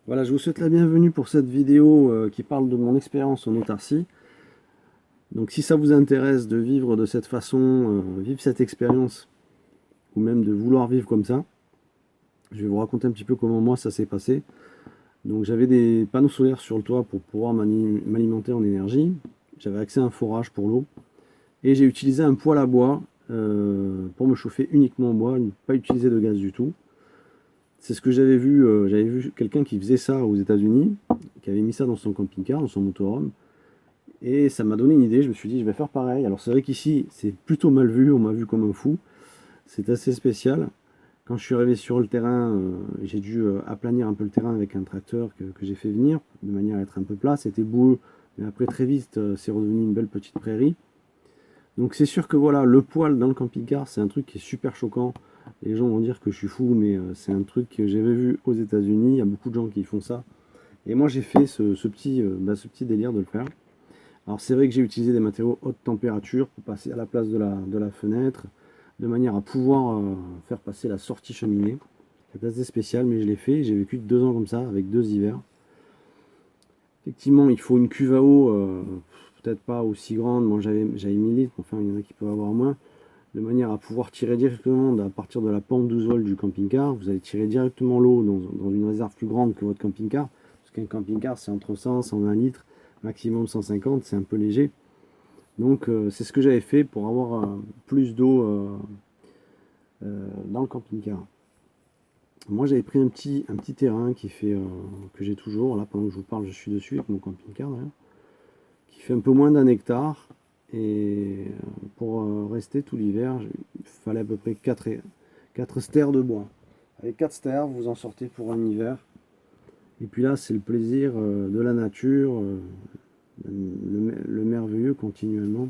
Voilà, je vous souhaite la bienvenue pour cette vidéo qui parle de mon expérience en autarcie. Donc si ça vous intéresse de vivre de cette façon, vivre cette expérience, ou même de vouloir vivre comme ça, je vais vous raconter un petit peu comment moi ça s'est passé. Donc j'avais des panneaux solaires sur le toit pour pouvoir m'alimenter en énergie. J'avais accès à un forage pour l'eau. Et j'ai utilisé un poêle à bois pour me chauffer uniquement en bois, ne pas utiliser de gaz du tout. C'est ce que j'avais vu quelqu'un qui faisait ça aux États-Unis, qui avait mis ça dans son camping-car, dans son motorhome. Et ça m'a donné une idée, je me suis dit je vais faire pareil. Alors c'est vrai qu'ici c'est plutôt mal vu, on m'a vu comme un fou. C'est assez spécial. Quand je suis arrivé sur le terrain, j'ai dû aplanir un peu le terrain avec un tracteur que j'ai fait venir, de manière à être un peu plat. C'était boueux, mais après très vite c'est redevenu une belle petite prairie. Donc c'est sûr que voilà, le poêle dans le camping-car c'est un truc qui est super choquant. Les gens vont dire que je suis fou, mais c'est un truc que j'avais vu aux États-Unis. Il y a beaucoup de gens qui font ça. Et moi j'ai fait ce petit délire de le faire. Alors c'est vrai que j'ai utilisé des matériaux haute température pour passer à la place de la fenêtre, de manière à pouvoir faire passer la sortie cheminée. C'est assez spécial, mais je l'ai fait. J'ai vécu 2 ans comme ça, avec 2 hivers. Effectivement, il faut une cuve à eau, peut-être pas aussi grande. Moi j'avais 1000 litres, enfin il y en a qui peuvent avoir moins. De manière à pouvoir tirer directement à partir de la pente 12 volts du camping-car. Vous allez tirer directement l'eau dans une réserve plus grande que votre camping-car. Parce qu'un camping-car c'est entre 100 et 120 litres, maximum 150, c'est un peu léger. Donc c'est ce que j'avais fait pour avoir plus d'eau dans le camping-car. Moi j'avais pris un petit terrain qui fait que j'ai toujours, là pendant que je vous parle je suis dessus avec mon camping-car d'ailleurs, qui fait un peu moins d'un hectare. Et pour rester tout l'hiver, il fallait à peu près 4 stères de bois. Avec 4 stères, vous en sortez pour un hiver. Et puis là, c'est le plaisir de la nature, le merveilleux continuellement.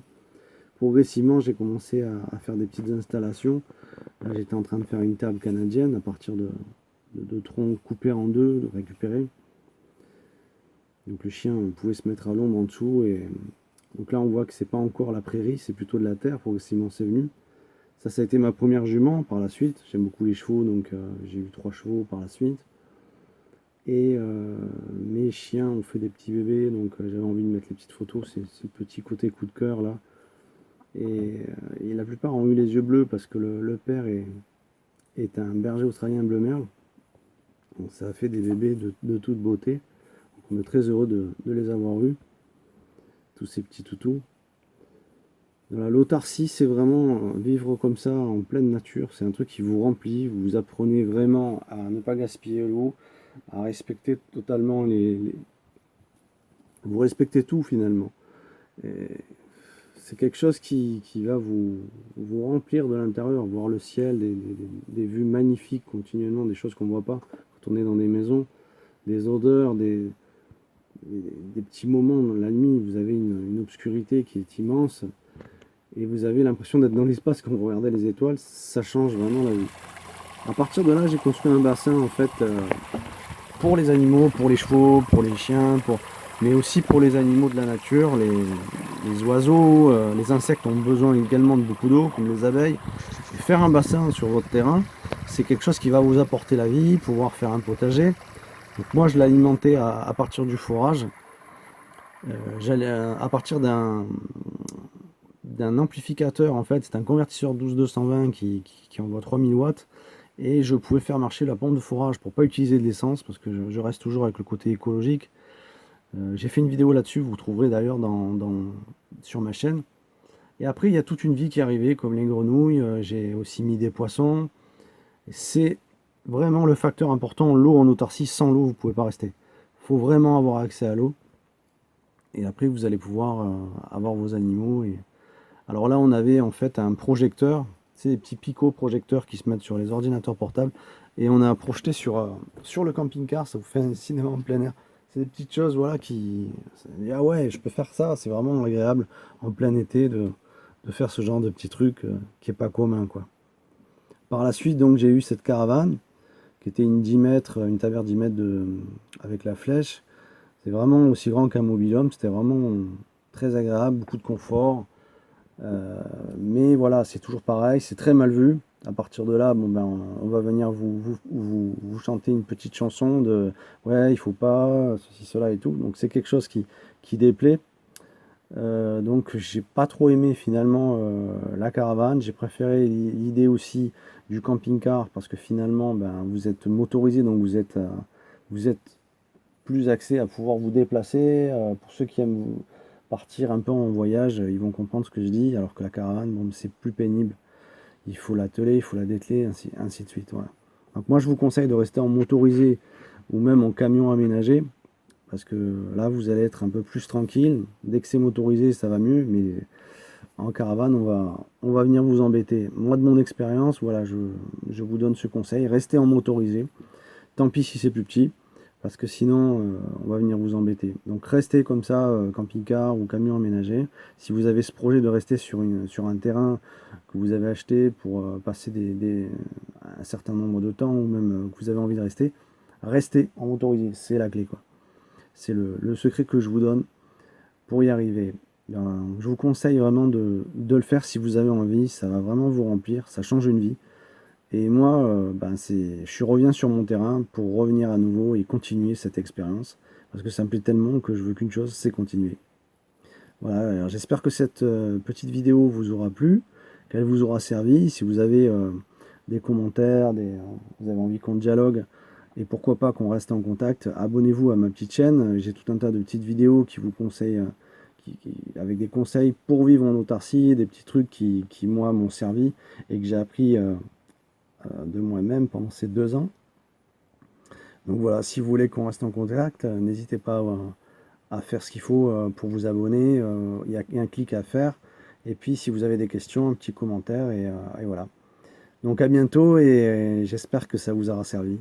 Progressivement, j'ai commencé à faire des petites installations. Là, j'étais en train de faire une table canadienne à partir de troncs coupés en deux, de récupérer. Donc le chien pouvait se mettre à l'ombre en dessous. Et donc là, on voit que c'est pas encore la prairie, c'est plutôt de la terre. Progressivement, c'est venu. Ça a été ma première jument par la suite. J'aime beaucoup les chevaux, donc j'ai eu 3 chevaux par la suite. Et mes chiens ont fait des petits bébés, donc j'avais envie de mettre les petites photos. C'est ce petit côté coup de cœur là. Et la plupart ont eu les yeux bleus parce que le père est un berger australien bleu merle. Donc ça a fait des bébés de toute beauté. Donc on est très heureux de les avoir eus, tous ces petits toutous. Voilà, l'autarcie, c'est vraiment vivre comme ça en pleine nature. C'est un truc qui vous remplit. Vous apprenez vraiment à ne pas gaspiller l'eau, à respecter totalement vous respectez tout finalement. Et c'est quelque chose qui va vous remplir de l'intérieur, voir le ciel, des vues magnifiques continuellement, des choses qu'on ne voit pas quand on est dans des maisons, des odeurs, des petits moments. La nuit, vous avez une obscurité qui est immense et vous avez l'impression d'être dans l'espace quand vous regardez les étoiles. Ça change vraiment la vie. À partir de là, j'ai construit un bassin en fait pour les animaux, pour les chevaux, pour les chiens, mais aussi pour les animaux de la nature, les oiseaux, les insectes ont besoin également de beaucoup d'eau, comme les abeilles. Et faire un bassin sur votre terrain, c'est quelque chose qui va vous apporter la vie, pouvoir faire un potager. Donc moi, je l'alimentais à partir du fourrage. J'allais à partir d'un amplificateur, en fait, c'est un convertisseur 12-220 qui envoie 3000 watts. Et je pouvais faire marcher la pompe de fourrage pour pas utiliser de l'essence, parce que je reste toujours avec le côté écologique. J'ai fait une vidéo là-dessus, vous trouverez d'ailleurs sur ma chaîne. Et après, il y a toute une vie qui est arrivée, comme les grenouilles. J'ai aussi mis des poissons. C'est vraiment le facteur important. L'eau en autarcie, sans l'eau, vous ne pouvez pas rester. Il faut vraiment avoir accès à l'eau. Et après, vous allez pouvoir avoir vos animaux. Alors là, on avait en fait un projecteur. C'est des petits picots projecteurs qui se mettent sur les ordinateurs portables. Et on a projeté sur le camping-car. Ça vous fait un cinéma en plein air. C'est des petites choses voilà, ah ouais, je peux faire ça. C'est vraiment agréable en plein été de faire ce genre de petits trucs qui est pas commun, quoi. Par la suite, donc, j'ai eu cette caravane qui était une 10 mètres, une taverne 10 mètres avec la flèche. C'est vraiment aussi grand qu'un mobil-home. C'était vraiment très agréable, beaucoup de confort. Mais voilà, c'est toujours pareil, c'est très mal vu. À partir de là, bon ben, on va venir vous chanter une petite chanson de ouais, il faut pas, ceci, cela et tout. Donc c'est quelque chose qui déplaît. Donc j'ai pas trop aimé finalement la caravane. J'ai préféré l'idée aussi du camping-car parce que finalement, ben, vous êtes motorisé, donc vous êtes plus axé à pouvoir vous déplacer. Pour ceux qui aiment partir un peu en voyage, ils vont comprendre ce que je dis, alors que la caravane, bon, c'est plus pénible. Il faut l'atteler, il faut la dételer, ainsi de suite. Voilà. Donc moi, je vous conseille de rester en motorisé ou même en camion aménagé, parce que là, vous allez être un peu plus tranquille. Dès que c'est motorisé, ça va mieux, mais en caravane, on va venir vous embêter. Moi, de mon expérience, voilà, je vous donne ce conseil. Restez en motorisé. Tant pis si c'est plus petit, parce que sinon, on va venir vous embêter. Donc restez comme ça, camping-car ou camion aménagé. Si vous avez ce projet de rester sur un terrain que vous avez acheté pour passer un certain nombre de temps, ou même que vous avez envie de rester, restez en motorisé, c'est la clé, quoi. C'est le secret que je vous donne pour y arriver. Je vous conseille vraiment de le faire si vous avez envie, ça va vraiment vous remplir, ça change une vie. Et moi, ben je reviens sur mon terrain pour revenir à nouveau et continuer cette expérience. Parce que ça me plaît tellement que je veux qu'une chose, c'est continuer. Voilà, alors j'espère que cette petite vidéo vous aura plu, qu'elle vous aura servi. Si vous avez des commentaires, vous avez envie qu'on dialogue, et pourquoi pas qu'on reste en contact, abonnez-vous à ma petite chaîne. J'ai tout un tas de petites vidéos qui vous conseillent, avec des conseils pour vivre en autarcie, des petits trucs qui moi, m'ont servi et que j'ai appris de moi-même pendant ces 2 ans. Donc voilà, si vous voulez qu'on reste en contact, n'hésitez pas à faire ce qu'il faut pour vous abonner. Il y a un clic à faire. Et puis si vous avez des questions, un petit commentaire et voilà. Donc à bientôt et j'espère que ça vous aura servi.